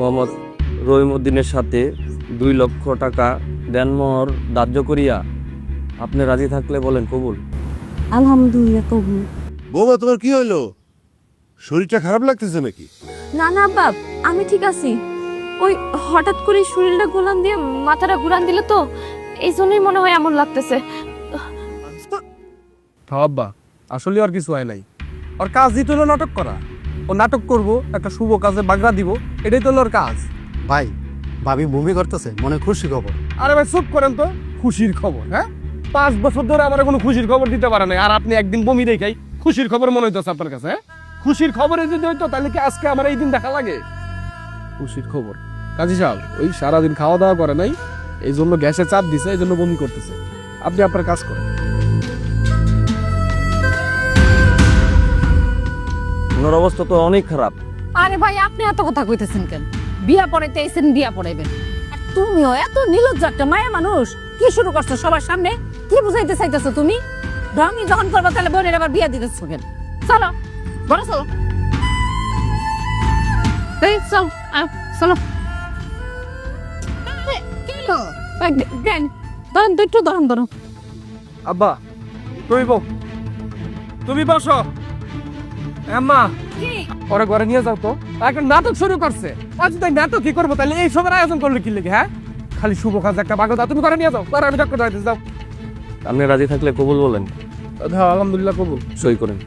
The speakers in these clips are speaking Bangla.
মোহাম্মদ রহিমউদ্দিনের সাথে 2 লক্ষ টাকা দেনমোহর ধার্য করিয়া আপনি রাজি থাকলে বলেন কবুল। আলহামদুলিল্লাহ কবুল। বৌমা তোমার কি হইলো? শরীরটা খারাপ লাগতেছে নাকি? না না বাপ, আমি ঠিক আছি। ওই হঠাৎ করে শরীরটা গোলান দিয়ে মাথাটা ঘুরান দিলে তো, এই জন্যই মনে হয় এমন লাগতেছে। আব্বা আসলে আর কিছু হয় নাই। ওর কাজ দিতে হলো নাটক করা। ও নাটক করব, একটা শুভ কাজে বাগড়া দিব, এটাই তো ওর কাজ। ভাই, ভাবি বমি করতেছে, মনে খুশি খবর। আরে ভাই চুপ করেন তো, খুশির খবর? হ্যাঁ, 5 বছর ধরে আমার কোনো খুশির খবর দিতে পারে নাই, আর আপনি একদিন বমি দেখাই খুশির খবর মনে হইতেছে আপনার কাছে? হ্যাঁ, খুশির খবরে যদি হইতো তাহলে কি আজকে আমার এই দিন দেখা লাগে? খুশির খবর কাজী সাহেব ওই সারাদিন খাওয়া দাওয়া করে নাই, এই জন্য গ্যাসে চাপ দিছে, এই জন্য বমি করতেছে। আপনি আপনার কাজ করেন। ওনার অবস্থা তো অনেক খারাপ। আরে ভাই, আপনি এত কথা কইতেছেন কেন? বিয়া পড়াইতে এসেন, বিয়া পড়াইবেন। আর তুমিও এত নির্লজ্জ একটা মায়া মানুষ। কি শুরু করছো সবার সামনে? কি বুঝাইতে চাইতেছো তুমি? রঙই যখন করবো তাহলে বোনের আবার বিয়া দিতেছো কেন? চলো বড় চলো, এই চল, চলো। ধরুন তো একটু, ধরুন। আব্বা তুমি বসো। আম্মা ওরা ঘরে নিয়ে যাও তো, এখন নাটক শুরু করছে। আজ তাই নাটক কি করবো তাহলে? এই সবের আয়োজন করলে কি লেগে? হ্যাঁ, খালি শুভ কাজ একটা বাগো দাও, তুমি ঘরে নিয়ে যাও। আমি ডাক্তার যাও। আপনি রাজি থাকলে কবুল বলেন। হ্যাঁ আলহামদুলিল্লাহ কবুল। সই করেন।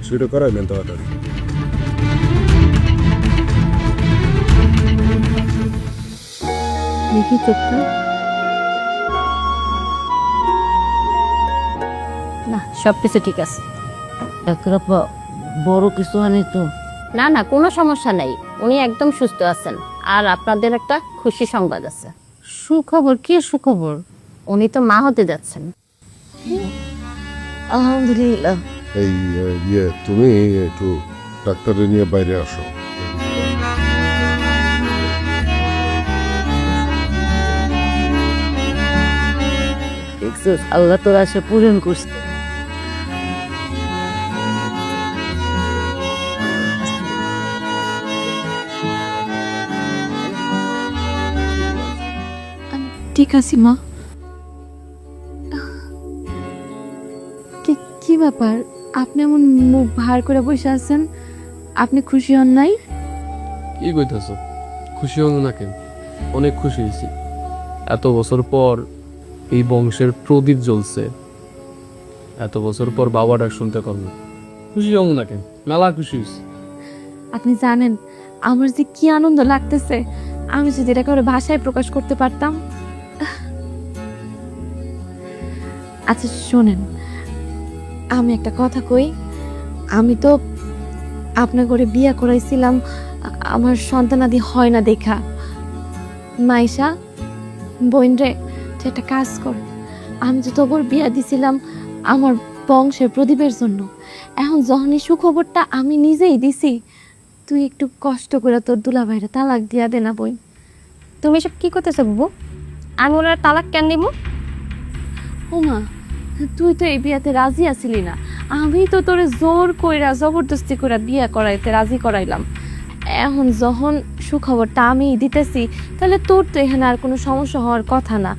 সেটা করাইবেন তাড়াতাড়ি। দেখি চোখটা। না, সবকিছু ঠিক আছে। একরাপা বড় কিছু আনি তো? না না, কোনো সমস্যা নাই, উনি একদম সুস্থ আছেন। আর আপনাদের একটা খুশি সংবাদ আছে। সুখবর? কি সুখবর? উনি তো মা হতে যাচ্ছেন। আলহামদুলিল্লাহ। এই তুমি একটু ডাক্তারে নিয়ে বাইরে আসো। দেখছিস, আল্লাহ তোর আশা পূরণ করছে। ঠিক আছি মা। কি ব্যাপার, আপনি এমন মুখ ভার করে বসে আছেন? আপনি খুশি হন নাই? কি কইতাছ? খুশি হল না কেন? অনেক খুশি হয়েছি। এত বছর পর এই বংশের প্রদীপ জ্বলছে, এত বছর পর বাবা ডাক শুনতে পারল। খুশি হল না কেন? মেলা খুশি হয়েছি। আপনি জানেন আমার যে কি আনন্দ লাগতেছে, আমি যদি এটা কারো ভাষায় প্রকাশ করতে পারতাম। আচ্ছা শোনেন, আমি একটা কথা কই। আমি তো আপনার ঘরে বিয়ে করাইছিলাম আমার সন্তানাদি হয় না দেখা। মাইশা বোন রে, তুই একটা কাজ কর। আমি তো তোর বিয়া দিছিলাম আমার বংশের প্রদীপের জন্য। এখন যখনই সুখবরটা আমি নিজেই দিছি, তুই একটু কষ্ট করে তোর দুলাভাইরা তালাক দিয়া দে না বোন। তুমি সব কি করতেছো বুবু? আমি ওনার তালাক কেন দিব? ওমা, তুই তো এই বিয়াতে রাজি আছিলি না। আমি তো তোরে জোর কইরা জবরদস্তি করে বিয়া করাইতে রাজি করাইলাম। এখন যখন সুখবরটা আমি দিতেছি, তাহলে তোর তো এখানে আর কোনো সমস্যা হওয়ার কথা না।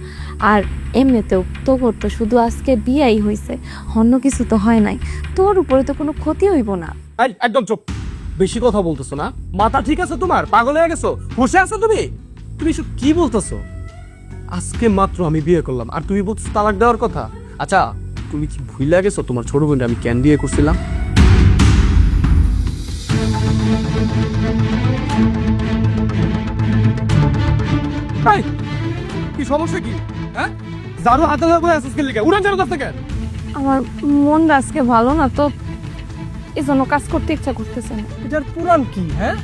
আর এমনিতেও তোর তো শুধু আজকে বিয়াই হয়েছে, অন্য কিছু তো হয় নাই। তোর উপরে তো কোনো ক্ষতি হইব না। এই একদম চুপ, বেশি কথা বলতেছো না? মাথা ঠিক আছে তোমার? পাগল হয়ে গেছো? হুঁশে আছো তুমি? তুমি সব কি বলতেছো? আজকে মাত্র আমি বিয়ে করলাম আর তুমি বলছো তালাক দেওয়ার কথা? আচ্ছা তুমি কি ভুলে গেছো তোমার ছোট বোনটা আমি কেন বিয়ে করছিলাম? এই, কি সমস্যা কি? হ্যাঁ, জারু হাতে ধরে আছিস কি লিখে? উড়ান জানো কাছ থেকে। আমার মনটা আজকে ভালো না তো, এই জন্য কাজ করতে ইচ্ছা করতেছে না। এটার পুরান কি? হ্যাঁ,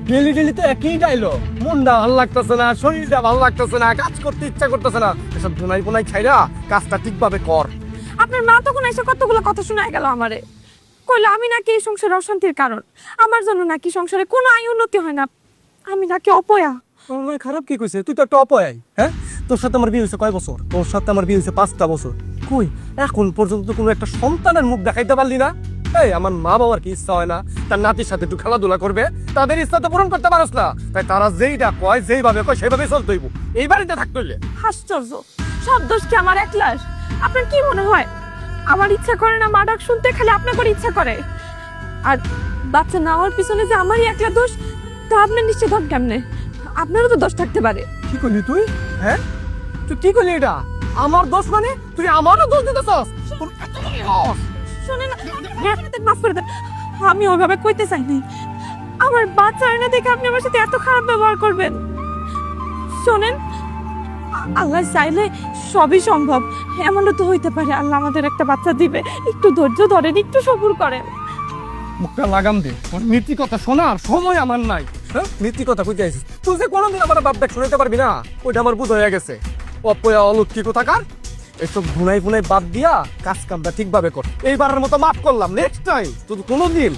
ডেলি ডেলি তো একই ডায়লগ। মনটা ভালো লাগতেছে না, শরীরটা ভালো লাগতেছে না, কাজ করতে ইচ্ছা করতেছে না। এসব ধুনাই পোনাই খাইরা কাজটা ঠিকভাবে কর। আপনার মা তখন এসে কতগুলো কথা শোনায় গেল আমারে। কইলো আমি নাকি এই সংসারে অশান্তির কারণ, আমার জন্য নাকি সংসারে কোনো আয় উন্নতি হয় না, আমি নাকি অপয়া। আমার খারাপ কি কইছে? তুই তো একটা অপয়াই। হ্যাঁ, তোর সাথে আমার বিয়ে হয়েছে কয় বছর? তোর সাথে আমার বিয়ে হয়েছে 5টা বছর। কই এখন পর্যন্ত কোনো একটা সন্তানের মুখ দেখাইতে পারলি না? এই আমার মা বাবার কি ইচ্ছা হয় না তার নাতির সাথে একটু খেলাধুলা করবে? তাদের ইচ্ছা তো পূরণ করতে পারস না, তাই তারা যেইটা কয় যেইভাবে কয় সেইভাবে চলতে হইব। এই বাড়িতে থাকতে হইলে আশ্চর্য, সব দোষ কি আমার একলার? আপনার কি মনে হয় আমার ইচ্ছা করে না মা ডাক শুনতে, খালি আপনার করে ইচ্ছা করে? আর বাচ্চা না হওয়ার পিছনে যে আমারই একলা দোষ, তা আপনার নিশ্চিত হন কেমনে? আপনারও তো দোষ থাকতে পারে। কি করলি তুই? হ্যাঁ, তুই কি করলি? এটা আমার দোষ মানে তুই আমারও দোষ দিতেছস? তোর এত বড় সাহস! শুনেন, মাফ করে দেন, আমি ওইভাবে কইতে চাইনি। আমার বাচ্চা হয় না দেখে আপনি আমার সাথে এত খারাপ ব্যবহার করবেন? শোনেন, আল্লাহ চাইলে সবই সম্ভব। এমনও তো হইতে পারে আল্লাহ আমাদের একটা বাচ্চা দিবে। একটু ধৈর্য ধরেন, একটু সবুর করেন। মুখটা লাগাম দে, ওর নীতি কথা শোনার সময় আমার নাই। হ্যাঁ, নীতি কথা কইতে আইছিস তুই? যে কোনোদিন আমার বাপ ডাক শুনাইতে পারবি না, ওইটা আমার বুঝ হয়ে গেছে। অপয়া অলক্ষী কোথাকার, এসব ঘুনাই ফুনাই বাদ দিয়া কাজ কামটা ঠিকভাবে কর। এইবারের মতো মাফ করলাম, নেক্সট টাইম তুই কোনোদিন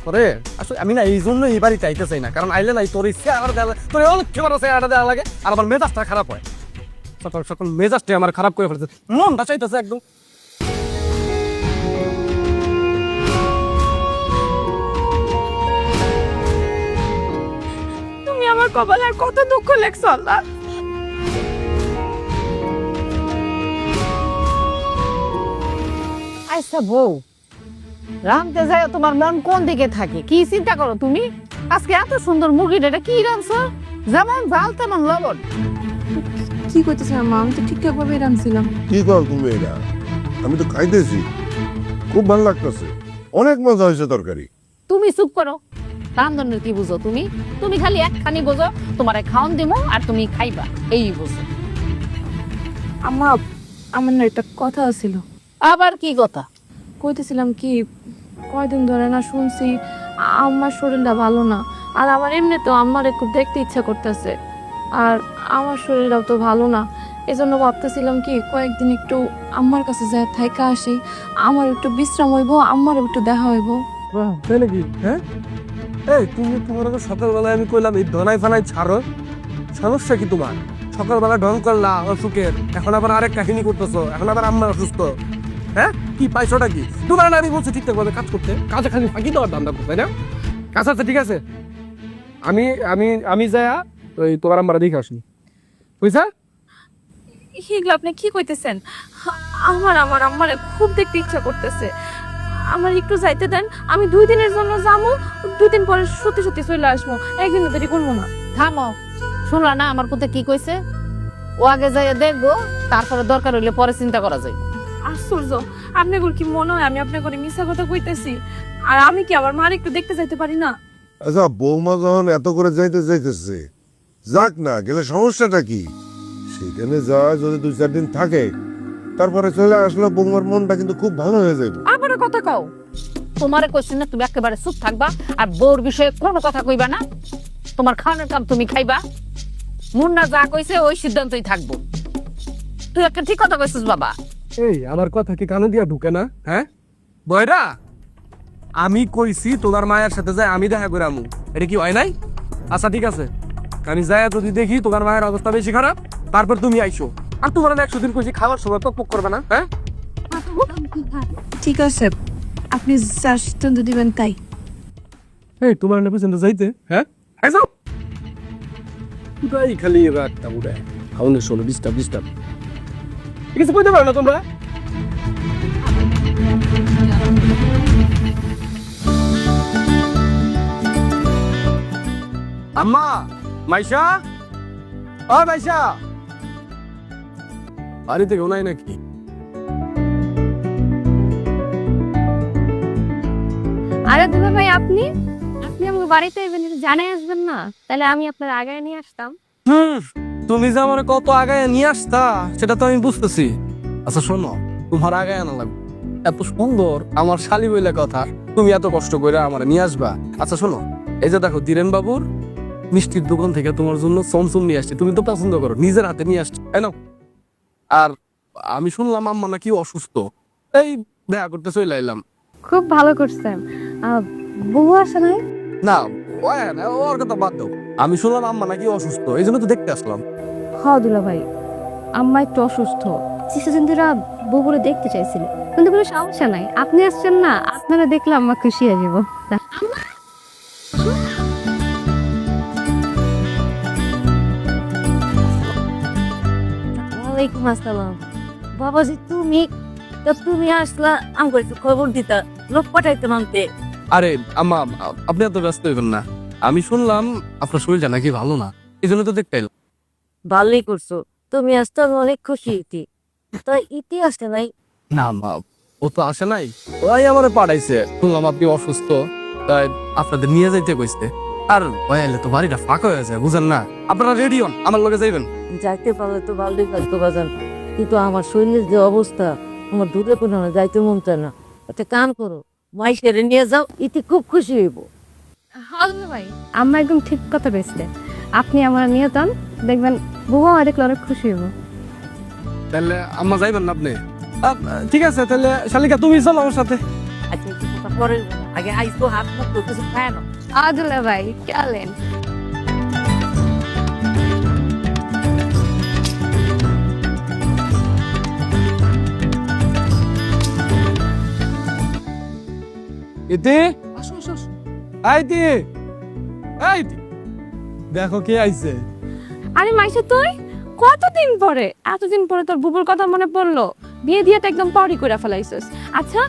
করে আসলে আমি না এই জন্য এই বাড়িতে আইতে চাই না, কারণ আইলে নাই তোর ইচ্ছে আর দেওয়া, তোর অলক্ষী মারা চেহারাটা দেওয়া লাগে, আর আমার মেজাজটা খারাপ হয়। সকাল সকাল মেজাজটাই আমার খারাপ করে ফেলছে, মনটা চাইতেছে একদম। তুমি আমার কপালে আর কত দুঃখ লেখছো আল্লাহ। আচ্ছা বউ, রামতে যায় তোমার মন কোন দিকে থাকে? কি চিন্তা করো তুমি? আজকে এত সুন্দর মুরগিটা, এটা কি রাঁধছো? যেমন ঝাল তেমন লবণ। কি করতেছেন মা? আমি তো ঠিকঠাক ভাবে রাঁধছিলাম। কি কর তুমি এটা? আমি তো খাইতেছি, খুব ভালো লাগতেছে, অনেক মজা হয়েছে তরকারি। তুমি চুপ করো, রান্ধনের কি বুঝো তুমি? তুমি খালি একখানি বোঝো, তোমারে খাওন দিমো আর তুমি খাইবা, এই বুঝো। আম্মা, আমার না একটা কথা ছিল। আবার কি কথা? কইতেছিলাম কি, কয়দিন ধরে না শুনছি আমার শরীরটা ভালো না, আর আমার এমনিতেও আমার একটু দেখতে ইচ্ছা করতেছে, আর আমার শরীরটাও তো ভালো না। এজন্য ভাবতেছিলাম কি কয়েকদিন একটু আম্মার কাছে যায় থাইকা আসি, আমার একটু বিশ্রাম হইব, আমার একটু দেখা হইব। তাই নাকি? হ্যাঁ, এই তুমি তোমার সকালবেলায় আমি কইলাম এই ধনাই ফানাই ছাড়ো, সমস্যা কি তোমার? সকালবেলা ঢং করলা অসুখের, এখন আবার আরেক কাহিনী করতেছো, এখন আবার আম্মা অসুস্থ। হ্যাঁ, কি পাইছোটা কি তোমার? না আমি বলছি ঠিকঠাক ভাবে কাজ করতে, কাজে খালি ফাঁকি দেওয়ার ধান্দা করতে, তাই না? কাজ আছে, ঠিক আছে, আমি আমি আমি যায়া ওই তোমার আম্মারা দেখে আসি, বুঝছা? এগুলো আপনি কি কইতেছেন? আমার আমার আমার খুব দেখতে ইচ্ছা করতেছে, আমার একটু যাইতে দেন। আমি 2 দিনের জন্য যাবো, 2 দিন পরে সত্যি সত্যি চলে আসবো, একদিন দেরি করবো না। থামো, শুনলা না আমার কথা কি কইছে? ও আগে যাই দেখবো, তারপরে দরকার হইলে পরে চিন্তা করা যায়। আশ্চর্য, আপনাদের কি মনে হয় আমি আপনার করে মিথ্যা কথা কইতেছি? আর আমি কি আমার মার একটু দেখতে যাইতে পারি না? আচ্ছা, বৌমা যখন এত করে যাইতেছে, যাক না, গেলে সমস্যাটা কি? সেখানে যায় যদি 2-4 দিন থাকে, তারপরে চলে আসলে বৌমার মনটা কিন্তু খুব ভালো হয়ে যাবে। আবারও কথা কও? তোমারে কইছি না তুমি একেবারে চুপ থাকবা, আর বউর বিষয়ে কোনো কথা কইবা না। তোমার খাওয়ানোর কাম তুমি খাইবা, মুন্না যা কইছে ওই সিদ্ধান্তই থাকবো। তুই একটা ঠিক কথা কইছিস বাবা। এই আমার কথা কি কানে দিয়া ঢুকে না? হ্যাঁ বয়রা, আমি কইছি তোমার মায়ের সাথে যাই আমি দেখা করে আমু, এটা কি হয় নাই? আচ্ছা ঠিক আছে, আমি যাই যদি দেখি তোমার মায়ের অবস্থা বেশি খারাপ, তারপর তুমি আইসো। আর তোমার 100 দিন কইছি খাওয়ার সময় পক করবে না। হ্যাঁ ঠিক আছে, আপনি যা সিদ্ধান্ত দিবেন তাই। এই তোমার না পেছনে যাইতে, হ্যাঁ আইসো। উড়াই খালি এবার একটা উড়াই খাওয়ানোর সময় ডিস্টার্ব কিছু কইতে পারো না তোমরা? আম্মা, মাইশা, ও মাইশা, বাড়িতে কেউ নাই নাকি? আরে দুলা ভাই, আপনি আমাকে বাড়িতে জানাই আসবেন না? তাহলে আমি আপনার আগে নিয়ে আসতাম। তুমি যে আমার কত আগায় নিয়ে আসতা সেটা তো আমি বুঝতেছি। আচ্ছা শোনো, তোমার আগায় আনা লাগবে, এত সুন্দর আমার শালি বইলে কথা, তুমি এত কষ্ট করে আমার নিয়ে আসবা। আচ্ছা শোনো, এই যে দেখো ধীরেন বাবুর মিষ্টির দোকান থেকে তোমার জন্য চমচম নিয়ে আসছি, তুমি তো পছন্দ করো, নিজের হাতে নিয়ে আসছি, তাই না? আর আমি শুনলাম আম্মা নাকি অসুস্থ, এই দেখা করতে চলে এলাম। খুব ভালো করছেন। বউ আসে নাই? না ওর কথা বাদ দাও, আমি শুনলাম আম্মা নাকি অসুস্থ, এই জন্য তো দেখতে আসলাম। হ্যাঁ দুলা ভাই, আম্মা একটু অসুস্থ, শিশুজন্তুরা বুবুরে দেখতে চাইছিল, কিন্তু কোনো সমস্যা নাই, আপনি আসছেন না, আপনারা দেখলে আমার খুশি হয়ে যাবো। ওয়ালাইকুম আসসালাম। বাবাজি তুমি, তা তুমি আসলা আমাকে একটু খবর দিতা, লোক পাঠাইতে মানতে। আরে আম্মা, আপনি এত ব্যস্ত হইবেন না। আমি শুনলাম আপনার শরীরটা নাকি ভালো না, এই জন্য তো দেখতে এলাম। ভালোই করছো, তুমি আসতে আমি অনেক খুশি হইতি। তা ইতি আসতে নাই? না মা, ও তো আসে নাই, ওই আমারে পাঠাইছে। শুনলাম আপনি অসুস্থ, তাই আপনাদের নিয়ে যাইতে কইছে। আর ওই এলে তো বাড়িটা ফাঁকা হয়ে যায়, বুঝেন না? আপনারা রেডি হন, আমার লগে যাইবেন। যাইতে পারলে তো ভালোই লাগতো বাজান, কিন্তু আমার শরীরের যে অবস্থা, আমার দূরে কোনো না, যাইতে মন চায় না। একটা কাম করো, মাইসেরে নিয়ে যাও, ইতি খুব খুশি হইব। হ্যাঁ ভাই, আমার একদম ঠিক কথা বেসলে, আপনি আমার নিয়ে যান, দেখবেন বুবু আমার দেখলে অনেক খুশি হইব। তাহলে আম্মা যাইবেন না আপনি? ঠিক আছে, তাহলে শালিকা তুমি চলো আমার সাথে। আচ্ছা একটু কথা পরে, আগে আইসো, হাত মুখ ধুয়ে কিছু খায় না। আদুল্লাহ ভাই চলেন। ইতি, আসো আসো আসো। আইতি, আইতি, দেখো কে আইছে। আরে মাইশা তুই কতদিন পরে, এতদিন পরে তোর বুবুর কথা মনে পড়লো? বিয়ে দিয়ে তো একদম পরি করে ফেলাইছিস। আচ্ছা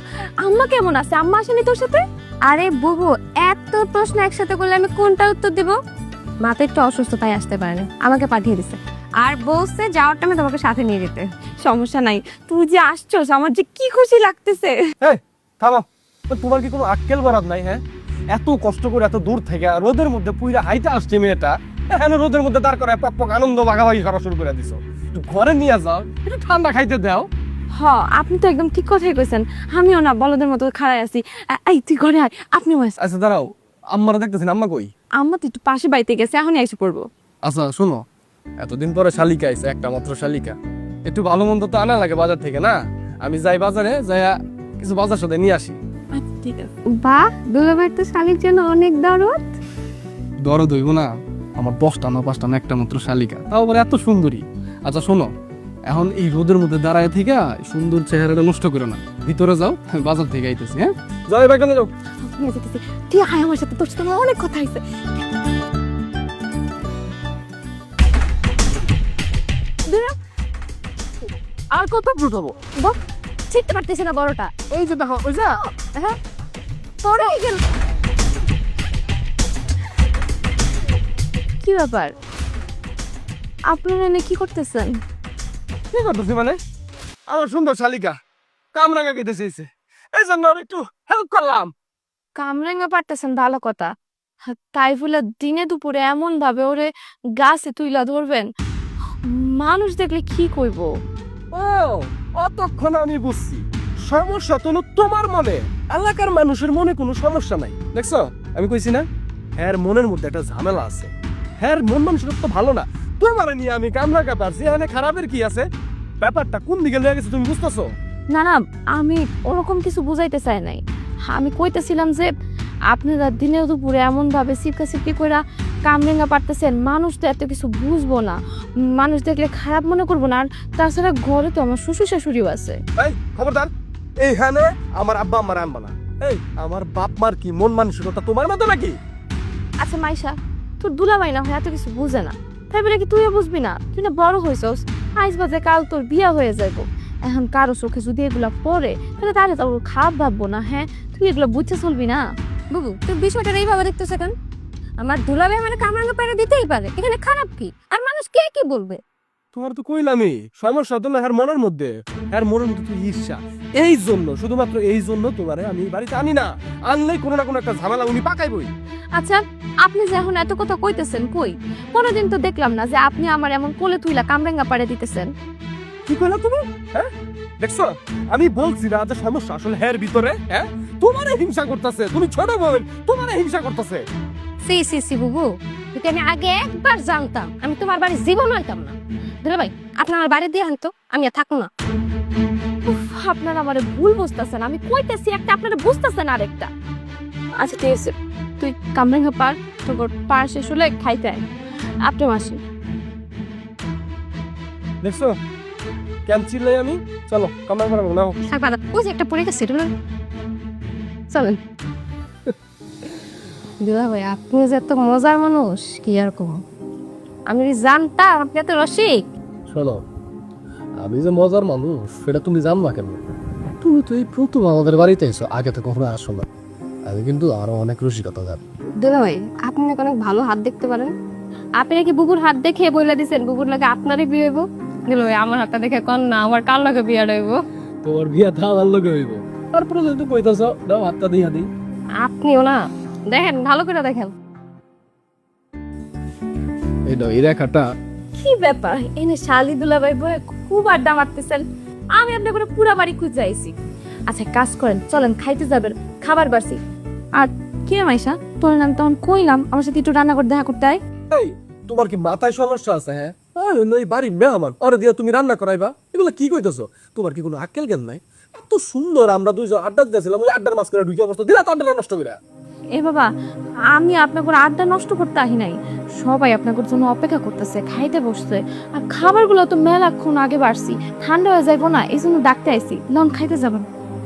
আম্মা কেমন আছে? আম্মা আসেনি তোর সাথে? আরে বুবু, এত প্রশ্ন একসাথে করলে আমি কোনটা উত্তর দেব? মা তো একটু অসুস্থ, তাই আসতে পারেনি, আমাকে পাঠিয়ে দিছে, আর বলছে যাওয়ার টাইমে তোমাকে সাথে নিয়ে যেতে। সমস্যা নাই, তুই যে আসছস আমার যে কি খুশি লাগতেছে। এই থামো, তোমার কি কোনো আক্কেল বারাত নাই? হ্যাঁ, এত কষ্ট করে এত দূর থেকে রোদের মধ্যে পুইরা হাইটা আসছে মেয়েটা, হ্যাঁ রোদের মধ্যে দাঁড় করে পক আনন্দ ভাগাভাগি করা শুরু করে দিছো। একটু ঘরে নিয়ে যাও, একটু ঠান্ডা খাইতে দাও। হ, আপনি তো একদম ঠিক কথাই কইছেন, আমিও না বলদের মতো খাড়াই আছি। এই তুই ঘরে আয়, আপনিও আস। আচ্ছা দাঁড়াও, আম্মারা দেখতেছেন, আম্মা কই? আম্মা তো একটু পাশে বাড়িতে গেছে, এখনই এসে পড়বো। আচ্ছা শোনো, এতদিন পরে শালিকা আইছে, একটা মাত্র শালিকা, একটু ভালো মন্দ তো আনা লাগে বাজার থেকে না? আমি যাই বাজারে, যাইয়া কিছু বাজার সাথে নিয়ে আসি। আচ্ছা ঠিক আছে। বাহ, দুলাভাইয়ের তো শালির জন্য অনেক দরদ। দরদ হইব না? আমার 10টা না 5টা না একটা মাত্র শালিকা, তাও আবার এত সুন্দরী। আচ্ছা শোনো, এখন এই রোদের মধ্যে দাঁড়ায় থেকে সুন্দর চেহারাটা নষ্ট করে না, ভিতরে যাও, আমি বাজার থেকে আইতেছি। হ্যাঁ যাও, এবার কেন যাও? নিয়ে যেতেছি, তুই আয় আমার সাথে, তোর সাথে আমার অনেক কথা হয়েছে। আর কত ফুটাবো? শিখতে পারতেছি না বড়টা। এই যে দেখো, ওই যা। হ্যাঁ, পরে গেল। কি ব্যাপার, আপনারা এনে কি করতেছেন? কি করতেছি মানে? আমার সুন্দর শালিকা কামরাঙা খেতে চেয়েছে, এই জন্য আর একটু হেল্প করলাম। কামরাঙ্গা পারতেছেন ভালো কথা, তাই বলে দিনে দুপুরে এমন ভাবে ওরে গাছে তুইলা ধরবেন, মানুষ দেখলে কি কইব? ও, অতক্ষণ আমি বুঝছি, সমস্যা তো হলো তোমার মনে, এলাকার মানুষের মনে কোনো সমস্যা নাই। দেখছো, আমি কইছি না, হ্যার মনের মধ্যে একটা ঝামেলা আছে, হ্যার মন মানুষের তো ভালো না। তোমার নিয়ে আমি কামরাঙা পারছি, এখানে খারাপের কি আছে? ব্যাপারটা কোন দিকে লেগে গেছে তুমি বুঝতেছো? না না, আমি ওরকম কিছু বুঝাইতে চাই নাই, আমি কইতেছিলাম যে আপনারা দিনে দুপুরে এমন ভাবে সিপকা সিপকি কইরা কামরাঙ্গা পারতেছেন, মানুষ তো এত কিছু বুঝবো না, মানুষ দেখলে খারাপ মনে করবো না। আর তাছাড়া ঘরে তো আমার শ্বশুর শাশুড়িও আছে। এই খবরদার, এইখানে আমার আব্বা আমার আনবা না। এই আমার বাপ মার কি মন মানসিকতা তোমার মতো নাকি? আচ্ছা মাইশা, তোর দুলাভাই না হয় এত কিছু বুঝে না, তাই বলে কি তুইও বুঝবি না? তুই না বড় হয়েছস, আইস বাজে কাল তোর বিয়া হয়ে যাইব, এখন কারো চোখে যদি এগুলা পড়ে তাহলে তাহলে তো খারাপ ভাববো না? হ্যাঁ, তুই এগুলো বুঝতে চলবি না। বুবু, তুই বিষয়টা এইভাবে দেখতেছ কেন? আমার দুলাভাই আমার কামরাঙ্গা পায়রা দিতেই পারে, এখানে খারাপ কি? আর মানুষ কে কি বলবে? তোমার তো কইলামই, সমস্যা তো না হ্যার মনের মধ্যে, হ্যার মনের মধ্যে তুই ঈর্ষা। এই জন্য, শুধুমাত্র এই জন্য তোমারে আমি বাড়িতে আনি না, আনলেই কোনো না কোনো একটা ঝামেলা উনি পাকাইবই। আচ্ছা, আপনি যে এখন এত কথা কইতেছেন, কই কোনোদিন তো দেখলাম না যে আপনি আমার এমন কোলে তুইলা কামরাঙ্গা পাড়ে দিতেছেন। কি কইলা তুমি? হ্যাঁ দেখছো, আমি বলছি না যে সমস্যা আসলে হ্যার ভিতরে। হ্যাঁ, তোমারে হিংসা করতেছে, তুমি ছোট বোন, তোমারে হিংসা করতেছে। সি সি সি বুবু, যদি আমি আগে একবার জানতাম, আমি তোমার বাড়ি জীবন হইতাম না। দুলাভাই, আপনি আমার বাড়ি দিয়ে আনতো, আমি আর থাকবো না। উফ, আপনারা আমারে ভুল বুঝতেছেন, আমি কইতেছি একটা, আপনারা বুঝতেছেন আরেকটা। আচ্ছা ঠিক আছে, তুই কামরাঙ্গা পার, তোর পার শেষ হলে খাইতে আয়, আপনি মাসি। দেখছো, কেন চিল্লাই আমি? চলো কামাই করাবো নাও। থাক বাদ দাও। ওই যে একটা পড়ে গেছে এটা না। চলেন। দুলা ভাই আপনি যে এত মজার মানুষ কি আর কম। আমি যদি জানতাম আপনি এত রসিক। শোনো, আমি যে মজার মানুষ সেটা তুমি জানবা কেন? তুমি তো এই প্রথম আমাদের বাড়িতে এসো, আগে তো কখনো আসো না। আমি কিন্তু আরো অনেক রসিকতা জানি। দুলা ভাই আপনি নাকি অনেক ভালো হাত দেখতে পারেন। আপনি নাকি বুবুর হাত দেখে বলে দিছেন বুবুর লাগে আপনারই বিয়ে হইব। দুলা ভাই আমার হাতটা দেখে কন না আমার কার লাগে বিয়ে হইব। তোমার বিয়া থা আমার লগে হইব। তারপরে যদি কইতাছ দাও হাতটা দিয়া দিই। আপনিও না দেখেন ভালো করে দেখেন। এই দাও এই রেখাটা। কি ব্যাপার এনে শালি দুলাভাই বয়ে খুব আড্ডা মারতেছেন। আমি আপনার করে পুরা বাড়ি খুঁজে আইছি। আচ্ছা কাজ করেন, চলেন খাইতে যাবেন, খাবার বাড়ছি। আর কে মাইশা তোর নাম তখন কইলাম আমার সাথে একটু রান্না করে দেখা করতে আয়। এই তোমার কি মাথায় সমস্যা আছে? হ্যাঁ এই বাড়ির মেহমান ওরে দিয়া তুমি রান্না করাইবা? এগুলো কি কইতেছো? তোমার কি কোনো আক্কেল জ্ঞান নাই? এত সুন্দর আমরা দুইজন আড্ডা দিয়েছিলাম, ওই আড্ডার মাঝখানে ঢুকে বসতো দিলা তো আড্ডা নষ্ট করে। এ বাবা আমি আপনার করে আড্ডা নষ্ট করতে আহি নাই, সবাই আপনার জন্য অপেক্ষা করতেছে, খাইতে বসছে। আর খাবারগুলো তো মেলাক্ষণ আগে বাড়ছি, ঠান্ডা হয়ে যাইবো না, এই জন্য ডাকতে আইছি। লন খাইতে যাবেন।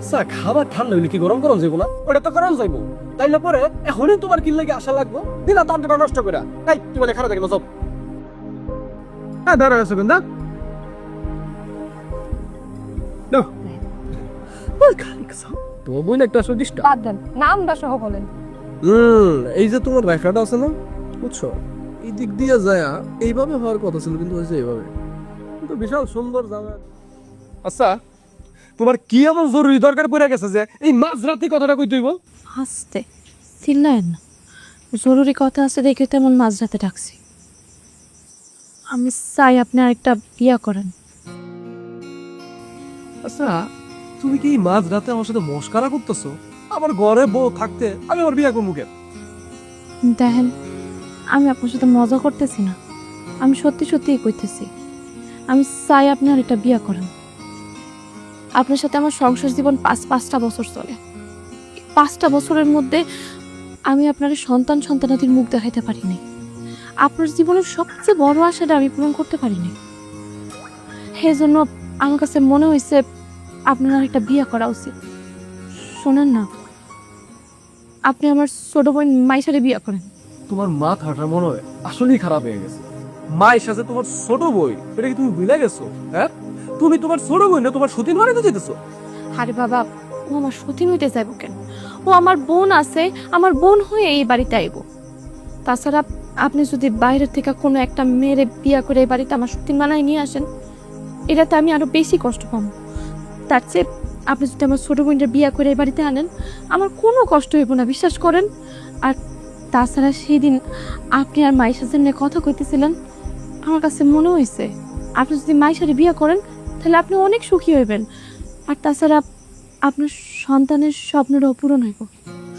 স্যার খাবার ঠান্ডা হইলে কি গরম গরম যাইবো না? ওটা তো গরম যাইবো। তাইলে পরে এখনই তোমার কি লাগে আশা লাগবো দিলা তো আড্ডাটা নষ্ট করে। এই তুমি মানে খারাপ দেখে সব। হ্যাঁ দাঁড়া আছে বেন্দা। No. তোমার বোন একটা আসলে ডিস্টার্ব। বাদ দেন নামটা সহ বলেন। এই যে তোমার রেখাটা আছে না, বুঝছো? এই দিক দিয়ে যায় এইভাবে হওয়ার কথা ছিল, কিন্তু হয়েছে এইভাবে। কিন্তু বিশাল সুন্দর জায়গা। আচ্ছা তোমার কি এমন জরুরি দরকার পড়ে গেছে যে এই মাঝরাতে কথাটা কই তুইব? হাসতে চিল্লায়েন না, জরুরি কথা আছে দেখে তেমন মাঝরাতে ডাকছি। আমি চাই আপনি আরেকটা বিয়া করেন। আচ্ছা তুমি কি মাঝরাতে আমার সাথে মস্কারা করতেছো? আমার ঘরে বউ থাকতে আমি আমার বিয়ে করবো কেন? দেখেন আমি আপনার সাথে মজা করতেছি না, আমি সত্যি সত্যিই কইতেছি। আমি চাই আপনি আরেকটা বিয়া করেন। আপনার সাথে আমার সংসার জীবন পাঁচটা বছর চলে। 5টা বছরের মধ্যে আমি আপনার সন্তানাদির মুখ দেখাইতে পারিনি। আপনার জীবনের সবচেয়ে বড় আশাটা আমি পূরণ করতে পারিনি। সেই জন্য আমার কাছে মনে হয়েছে আপনার আরেকটা বিয়া করা উচিত। শোনেন না, আপনি আমার ছোট বোন মাইশারে বিয়া করেন। তোমার মাথাটা মনে হয় আসলেই খারাপ হয়ে গেছে। মায়ের সাথে তোমার ছোট বই, এটা কি তুমি ভুলে গেছো? হ্যাঁ তুমি তোমার ছোট বই না তোমার সতীন বাড়িতে যেতেছো? আরে বাবা ও আমার সতীন হইতে যাইব কেন? ও আমার বোন আছে, আমার বোন হয়ে এই বাড়িতে আইব। তাছাড়া আপনি যদি বাইরের থেকে কোনো একটা মেয়েরে বিয়া করে এই বাড়িতে আমার সতীন বানায় নিয়ে আসেন, এটাতে আমি আরো বেশি কষ্ট পাবো। তার চেয়ে আপনি যদি আমার ছোট বোনটা বিয়া করে এই বাড়িতে আনেন, আমার কোনো কষ্ট হইব না, বিশ্বাস করেন। আর তাছাড়া সেদিন আপনি আর মাইশার জন্য কথা কইতেছিলেন, আমার কাছে মনে হয়েছে আপনি যদি মাইশারে বিয়া করেন তাহলে আপনি অনেক সুখী হইবেন। আর তাছাড়া আপনার সন্তানের স্বপ্নটাও পূরণ হইব।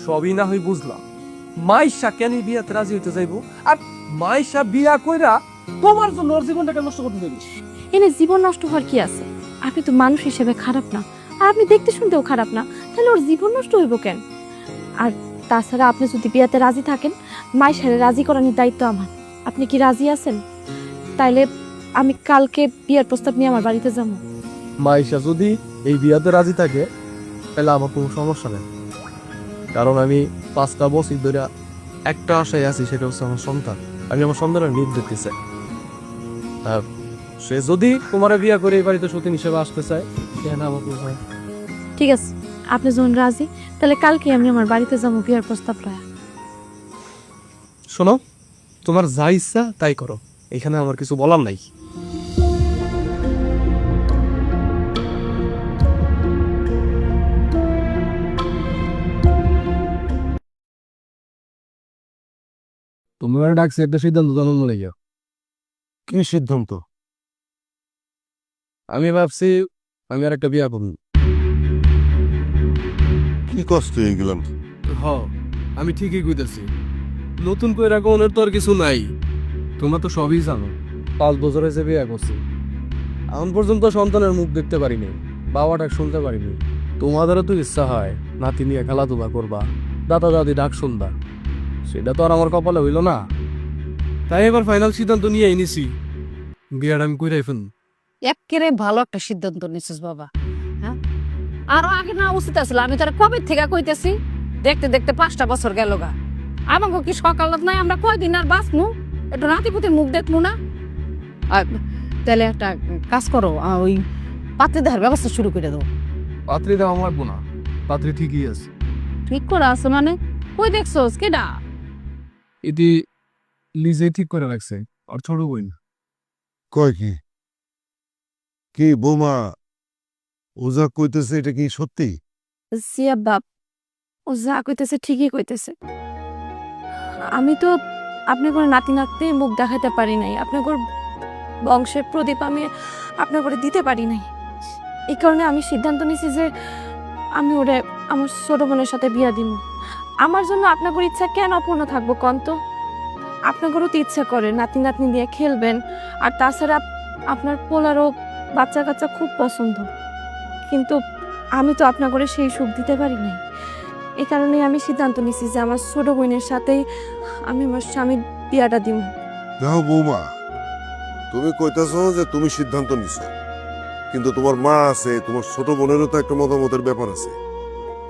সবই না হই বুঝলাম, মাইশা কেন এই বিয়াতে রাজি হইতে যাইবো? আর মাইশা বিয়া কইরা তোমার জন্য ওর জীবনটাকে নষ্ট করতে দেবে? এনে জীবন নষ্ট হওয়ার কি আছে? আপনি তো মানুষ হিসেবে খারাপ না, আর আপনি দেখতে শুনতেও খারাপ না, তাহলে ওর জীবন নষ্ট হইব কেন? আর তাছাড়া আপনি যদি বিয়াতে রাজি থাকেন, মাইশারে রাজি করানোর দায়িত্ব আমার। আপনি কি রাজি আছেন? তাইলে আমি কালকে বিয়ার প্রস্তাব নিয়ে আমার বাড়িতে যাবো। মাইশা যদি এই বিয়াতে রাজি থাকে তাহলে আমার কোনো সমস্যা নেই, কারণ আমি 5টা বছর ধরে একটা আশায় আছি, সেটা হচ্ছে আমার সন্তান। আমি আমার সন্তানের নিজ দিতে চাই। আর সে যদি তোমার বিয়া করে এই বাড়িতে সতীন হিসেবে আসতে চায়, কেন আমার কোনো সমস্যা নেই। ঠিক আছে, আপনি যখন রাজি তাহলে কালকে আমি আমার বাড়িতে যাবো বিয়ার প্রস্তাব লয়া। শোনো, তোমার যা ইচ্ছা তাই করো, এখানে আমার কিছু বলার নাই। তোমার ডাকছে একটা সিদ্ধান্ত জানানো লেগে। কি সিদ্ধান্ত? আমি ভাবছি আমি আর একটা বিয়া করব। কি কষ্ট এগুলাম? হ আমি ঠিকই কইতেছি, নতুন করে রাখনের তো আর কিছু নাই। তোমরা তো সবই জানো 5 বছর হয়েছে বিয়া করছি, এখন পর্যন্ত সন্তানের মুখ দেখতে পারিনি, বাবা ডাক শুনতে পারিনি। তোমাদেরও তো ইচ্ছা হয় নাতি নিয়ে খেলাধুলা করবা, দাদা দাদি ডাক শুনবা, সেটা তো আর আমার কপালে হইল না। তাই এবার ফাইনাল সিদ্ধান্ত নিয়ে এনেছি, বিয়াটা আমি কইরাই ফেলুন। একেবারে ভালো একটা সিদ্ধান্ত নিছিস বাবা। হ্যাঁ, আরো আগে না উচিত আসছিল। আমি তোরা কবে থেকে কইতেছি, দেখতে দেখতে 5টা বছর গেল গা। আমাকে কি সকালত নাই, আমরা কয়দিন আর বাঁচমু? একটু নাতিপুতির মুখ দেখমু না? আর তাহলে একটা কাজ করো, ওই পাত্রী দেওয়ার ব্যবস্থা শুরু করে দাও। পাত্রী দেওয়া আমার বোনা, পাত্রী ঠিকই আছে। ঠিক করে আছে মানে? কই দেখছোস কেডা? এটি নিজেই ঠিক করে রাখছে, আর ছোট বোন। কয় কি কি বৌমা, ও যা কইতেছে এটা কি সত্যি? জিয়া বাপ, ও যা কইতেছে ঠিকই কইতেছে। আমি তো আপনার করে নাতি নাতনি মুখ দেখাতে পারি নাই, আপনার বংশের প্রদীপ আমি আপনার করে দিতে পারি নাই। এই কারণে আমি সিদ্ধান্ত নিছি যে আমি ওরে আমার ছোট বোনের সাথে বিয়া দিব। আমার জন্য আপনার ইচ্ছা কেন অপূর্ণ থাকবো কন্ত? আপনার তো ইচ্ছা করে নাতি নাতনি দিয়ে খেলবেন, আর তাছাড়া আপনার পোলারও বাচ্চা কাচ্চা খুব পছন্দ, কিন্তু আমি তো আপনার করে সেই সুখ দিতে পারি নাই। এই কারণে আমি সিদ্ধান্ত নিছি যে আমার ছোট বোনের সাথেই আমি আমার স্বামীর বিয়াটা দিব। দেখো বৌমা, তুমি কইতেছো যে তুমি সিদ্ধান্ত নিছো, কিন্তু তোমার মা আছে, তোমার ছোট বোনেরও তো একটা মতামতের ব্যাপার আছে।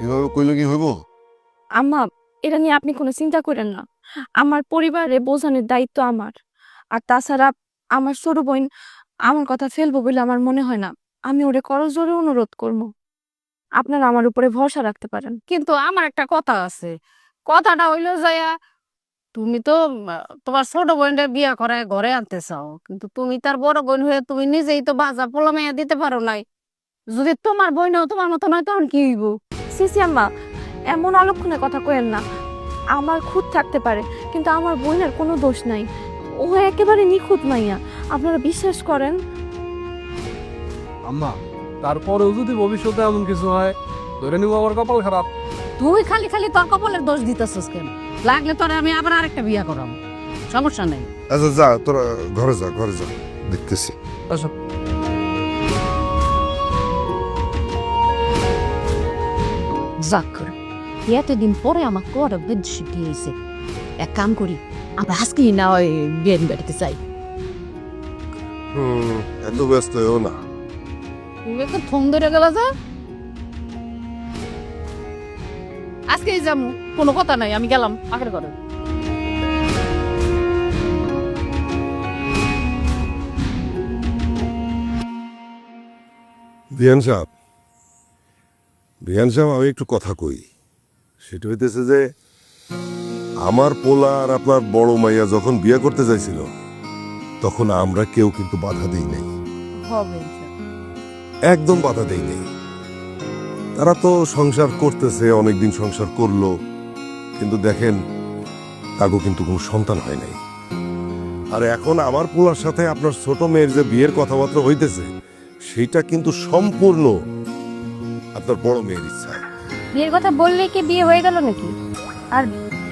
এভাবে কইলে কি হইব? আম্মা, এটা নিয়ে আপনি কোনো চিন্তা করেন না। আমার পরিবারে বোঝানোর দায়িত্ব আমার। আর তাছাড়া আমার ছোট বোন আমার কথা ফেলবো বলে আমার মনে হয় না। আমি ওরে করজোরে অনুরোধ করবো। আপনারা আমার উপরে ভরসা রাখতে পারেন। কিন্তু আমার একটা কথা আছে। কথাটা হইলো যায়া, তুমি তো তোমার ছোট বোনটা বিয়া করায় ঘরে আনতে চাও, কিন্তু তুমি তার বড় বোন হয়ে তুমি নিজেই তো বাজা পোলা মেয়া দিতে পারো নাই। যদি তোমার বোনও তোমার মতো নয়, তখন কি হইব? সিসি আম্মা, এমন অলক্ষণে কথা কইেন না। আমার খুঁত থাকতে পারে, কিন্তু আমার বোনের কোনো দোষ নাই। ও একেবারে নিখুঁত মাইয়া, আপনারা বিশ্বাস করেন। আম্মা, তারপরেও যদি ভবিষ্যতে এমন কিছু হয়, ধরে নিব আমার কপাল খারাপ। তুই খালি খালি তোর কপালের দোষ দিতেছিস কেন? লাগলে তোরে আমি আবার আরেকটা বিয়া করাম, সমস্যা নেই। আচ্ছা যা, তোরা ঘরে যা, ঘরে যা, দেখতেছি। আচ্ছা, যাক করে এতদিন পরে আমার কড়া বেদশি দিয়েছে। এক কাম করি, আমরা আজকেই না ওই বিয়ের বাড়িতে যাই। এত ব্যস্ত হয়েও না। তুমি একটু থম ধরে গেল যে। আজকেই যাবো, কোনো কথা নাই, আমি গেলাম আগের ঘরে। বিয়ান সাহেব, বিয়ান সাহেব, আমি একটু কথা কই। সেটা হইতেছে যে আমার পোলা আর আপনার বড় মাইয়া যখন বিয়ে করতে চাইছিল, তখন আমরা কেউ কিন্তু বাধা দেই নাই, হবে একদম বাধা দেই নাই। তারা তো সংসার করতেছে, অনেকদিন সংসার করলো, কিন্তু দেখেন তাগো কিন্তু কোনো সন্তান হয় নাই। আর এখন আমার পোলার সাথে আপনার ছোট মেয়ের যে বিয়ের কথাবার্তা হইতেছে, সেটা কিন্তু সম্পূর্ণ আপনার বড় মেয়ের ইচ্ছা। বিয়ের কথা বললেই কি বিয়ে হয়ে গেল নাকি? আর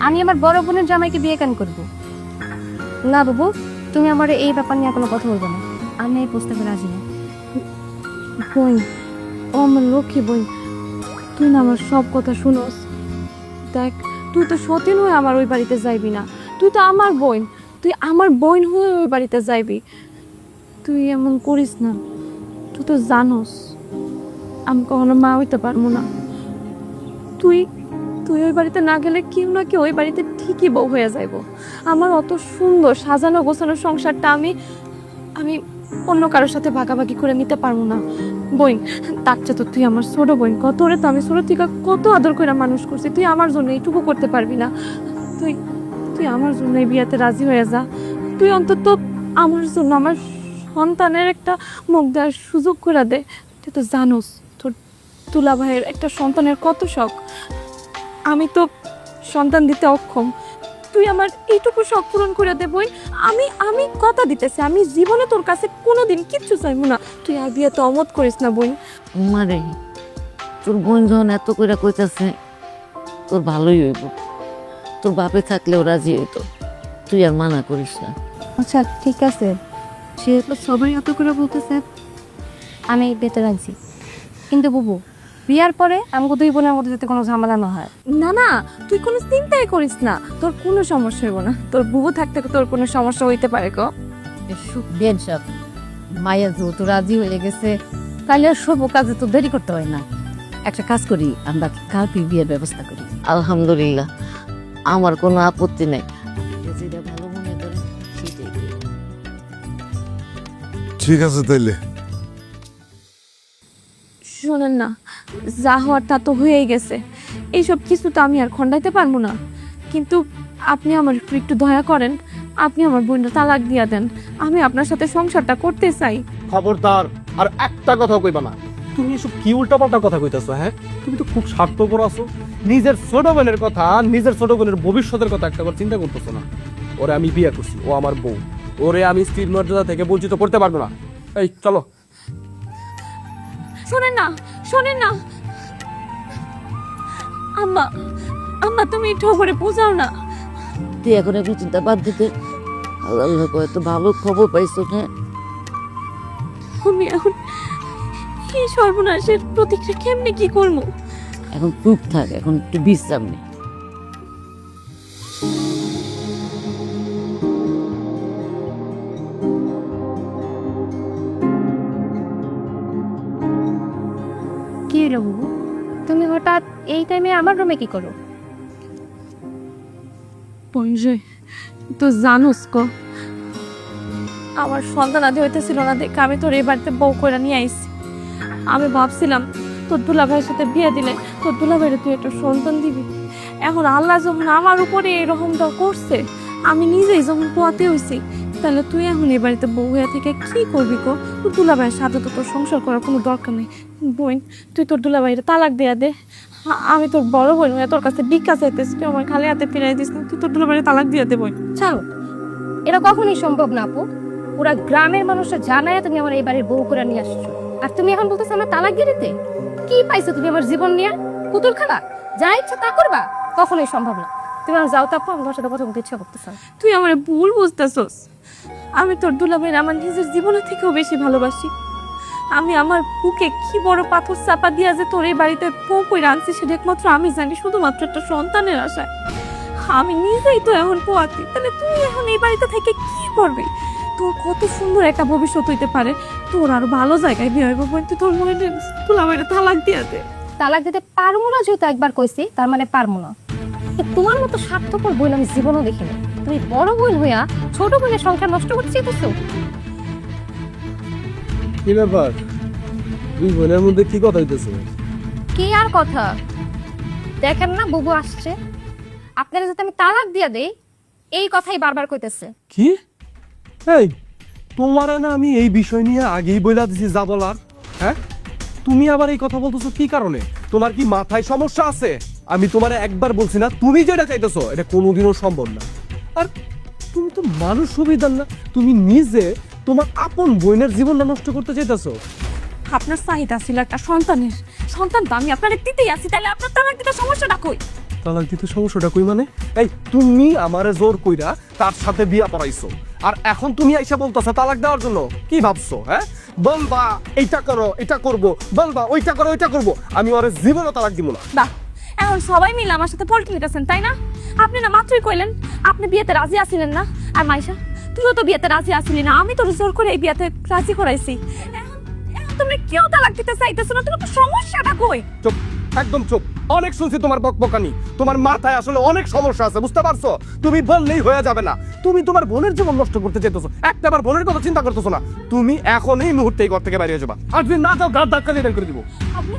আমি আমার বড় বোনের জামাইকে বিয়ে কেন করবো? না বাবু, তুমি আমার এই ব্যাপার নিয়ে কোনো কথা বলবো না। আমি এই প্রস্তাবে রাজি না। বোন, ও আমার লক্ষ্মী বোন, তুই না আমার সব কথা শুনোস। দেখ, তুই তো সতীন হয়ে আমার ওই বাড়িতে যাইবি না। তুই তো আমার বোন, তুই আমার বোন হয়ে ওই বাড়িতে যাইবি। তুই এমন করিস না। তুই তো জানোস আমি কখনো মা হইতে পারবো না। তুই তুই ওই বাড়িতে না গেলে কেউ না কেউ ওই বাড়িতে ঠিকই বউ হয়ে যাইব। আমার অত সুন্দর সাজানো গোছানো সংসারটা আমি আমি অন্য কারোর সাথে ভাগাভাগি করে নিতে পারবো না। বোন, তার চেয়ে তো তুই আমার ছোট বোন, তোরে তো আমি ছোট থেকে কত আদর করে মানুষ করছি। তুই আমার জন্য এইটুকু করতে পারবি না? তুই তুই আমার জন্য এই বিয়েতে রাজি হয়ে যা। তুই অন্তত আমার জন্য আমার সন্তানের একটা মুখ দেওয়ার সুযোগ করে দে। তুই তো জানোস তোর তুলা ভাইয়ের একটা সন্তানের কত শখ। আমি তো সন্তান দিতে অক্ষম। তুই আমার এইটুকু শখ পূরণ করে দে বোন। আমি আমি কথা দিতেছি, আমি জীবনে তোর কাছে কোনোদিন কিচ্ছু চাইবো না। তুই আর বিয়েতে অমত করিস না বোন। মারে, তোর বোন যখন এত করে কইতাছে, তোর ভালোই হইব। তোর বাপে থাকলেও রাজি হইতো, তুই আর মানা করিস না। আচ্ছা ঠিক আছে, যেহেতু সবাই এত করে বলতেছে, আমি এই বিয়েতে রাজি। কিন্তু বুবু, বিয়ার পরে আমাকে দুই বোনের মধ্যে যাতে কোনো ঝামেলা না হয়। না না, তুই কোনো চিন্তাই করিস না, তোর কোনো সমস্যা হইব না। তোর বুবু থাকতে তোর কোনো সমস্যা হইতে পারে গো? বেন সাহেব, মায়ের যেহেতু রাজি হয়ে গেছে তাহলে আর সব কাজে তো দেরি করতে হয় না। একটা কাজ করি, আমরা কালকে বিয়ের ব্যবস্থা করি। আলহামদুলিল্লাহ, আমার কোনো আপত্তি নেই। আপনি যেটা ভালো মনে করেন সেটাই করি। ঠিক আছে তাইলে। শোনেন না, যা হওয়ার তা তো হয়েই গেছে, এইসব কিছু তো আমি আর খণ্ডাইতে পারবো না, কিন্তু আপনি আমার একটু একটু দয়া করেন, আপনি আমার বোনটা তালাক দিয়া দেন, আমি আপনার সাথে সংসারটা করতে চাই। খবরদার আর একটা কথা কইবা না। তুমি এসব কি উল্টাপাল্টা কথা কইতাছো? হ্যাঁ, তুমি তো খুব স্বার্থপর আছো। নিজের ছোট বোনের কথা, নিজের ছোট বোনের ভবিষ্যতের কথা একটাবার চিন্তা করতেছো না। ওরে আমি বিয়ে করছি, ও আমার বউ, ওরে আমি স্ত্রীর মর্যাদা থেকে বঞ্চিত করতে পারবো না। এই চলো। শোনেন না, শোনেন না আম্মা, আম্মা তুমি একটু করে বোঝাও না। তুই এখন একটু চিন্তা বাদ দিতে। আল্লাহ এত ভালো খবর পাইছো। হ্যাঁ, আমি এখন এই সর্বনাশের প্রতিক্রিয়া কেমনে কি করবো? এখন চুপ থাক, এখন একটু বিশ্রাম নে। কি হলো বাবু, তুমি হঠাৎ এই টাইমে আমার রুমে কি করো? পঞ্জয়, তো জানোস কো আমার সন্তান আদি হইতেছিল না দেখে আমি তোর এই বাড়িতে বউ করে নিয়ে আইছি। আমি ভাবছিলাম তোর দুলা ভাইয়ের সাথে বিয়ে দিলে তোর দুলা ভাইয়ের তুই একটা সন্তান দিবি। এখন আল্লাহ যখন আমার উপরে এরকমটা করছে, আমি নিজেই যখন পোয়াতে হইছি, তাহলে তুই এখন এই বাড়িতে বউ হয়ে থেকে কি করবি কো? তোর দুলা ভাইয়ের সাথে তো তোর সংসার করার কোনো দরকার নেই। বোন, তুই তোর দুলা ভাইয়ের তালাক দেয়া দে। আমি তোর বড় বোন হয়ে তোর কাছে ভিক্ষা চাইতেছি, তুই আমার খালি হাতে ফিরাই দিস না, তুই তোর দুলা ভাইয়ের তালাক দিয়ে দে বোন। ছাড়ো, এটা কখনোই সম্ভব না আপু। পুরা গ্রামের মানুষরা জানায় তুমি আমার এই বাড়ির বউ করে নিয়ে আসছো, আর তুমি এখন বলতেছো আমার তালাক দিয়ে দিতে? কি পাইছো তুমি আমার জীবন নিয়ে? পুতুল খেলা, যা ইচ্ছা তা করবা? কখনোই সম্ভব না। তুমি আমার যাও, তাপো আমার সাথে কথা বলতে ইচ্ছা করতেছো। তুই আমার ভুল বুঝতেছস। আমি তোর দুলাভাইয়ের আমার নিজের জীবনের থেকেও বেশি ভালোবাসি। আমি আমার বুকে কি বড় পাথর চাপা দিয়া যে তোর এই বাড়িতে বউ করে আনছি সেটা একমাত্র আমি জানি, শুধুমাত্র একটা সন্তানের আশায়। আমি নিজেই তো এখন পোয়াতি, তাহলে তুই এখন এই বাড়িতে থেকে কি করবি? তোর কত সুন্দর একটা ভবিষ্যৎ হইতে পারে, তোর আরো ভালো জায়গায় বিয়ে হইব। তুই তোর মনে দুলাভাইয়ের তালাক দিয়া দে। তালাক দিতে পারবো না যেহেতু একবার কইছি, তার মানে পারবো না। তোমার মতো স্বার্থপর বোন আমি জীবনও দেখিনি। তুমি বড় বোন হইয়া ছোট বোনের সংখ্যা নষ্ট করতে চাইতেছো। কি ব্যাপার, দুই বোনের মধ্যে কি কথা হইতেছে? কি আর কথা, দেখেন না বুবু আসছে, আপনারা যাতে আমি তালাক দিয়া দেই এই কথাই বারবার কইতেছে। কি? এই তোমার না আমি এই বিষয় নিয়ে আগেই বইলা দিছি যা বলার। হ্যাঁ, তুমি আবার এই কথা বলতেছো কি কারণে? তোমার কি মাথায় সমস্যা আছে? আমি তোমারে একবার বলছি না, তুমি যেটা চাইতেছো এটা কোনোদিনও সম্ভব না। আর তুমি তো মানুষ সুবিধার না, তুমি নিজে তোমার আপন বোনের জীবনটা নষ্ট করতে চাইতেছো। আপনার চাহিদা ছিল একটা সন্তানের, সন্তান তো আমি আপনার দিতেই আছি, তাহলে আপনার তালাক দিতে সমস্যাটা কই? তালাক দিতে সমস্যাটা কই মানে? এই তুমি আমারে জোর কইরা তার সাথে বিয়া পড়াইছো, আর এখন তুমি আইসা বলতেছো তালাক দেওয়ার জন্য? কি ভাবছো? হ্যাঁ, বলবা এইটা করো এটা করবো, বলবা ওইটা করো ওইটা করবো, আমি ওরে জীবনও তালাক দিব না। বাহ, এখন সবাই মিলে আমার সাথে পল্টি নিতেছেন তাই না? আপনি না মাত্রই কইলেন আপনি বিয়েতে রাজি আছিলেন না। আর মাইশা, তুইও তো বিয়েতে রাজি আসিলি না, আমি তোর জোর করে এই বিয়েতে রাজি করাইছি। এখন তুমি কেউ তালাক দিতে চাইতেছো না, তোমার সমস্যাটা কই? চুপ, একদম চুপ। অনেক শুনছি তোমার বকবকানি, তোমার মাথায় আসলে অনেক সমস্যা আছে, বুঝতে পারছো? তুমি বললেই হয়ে যাবে না। তুমি তোমার বোনের জীবন নষ্ট করতে চাইতেছো, একটাবার বোনের কথা চিন্তা করতেছো না। তুমি এখন এই মুহূর্তে এই ঘর থেকে বাইরে যাবা, আর যদি না যাও গাছ ধাক্কা দিয়ে বের করে দিব। আপনি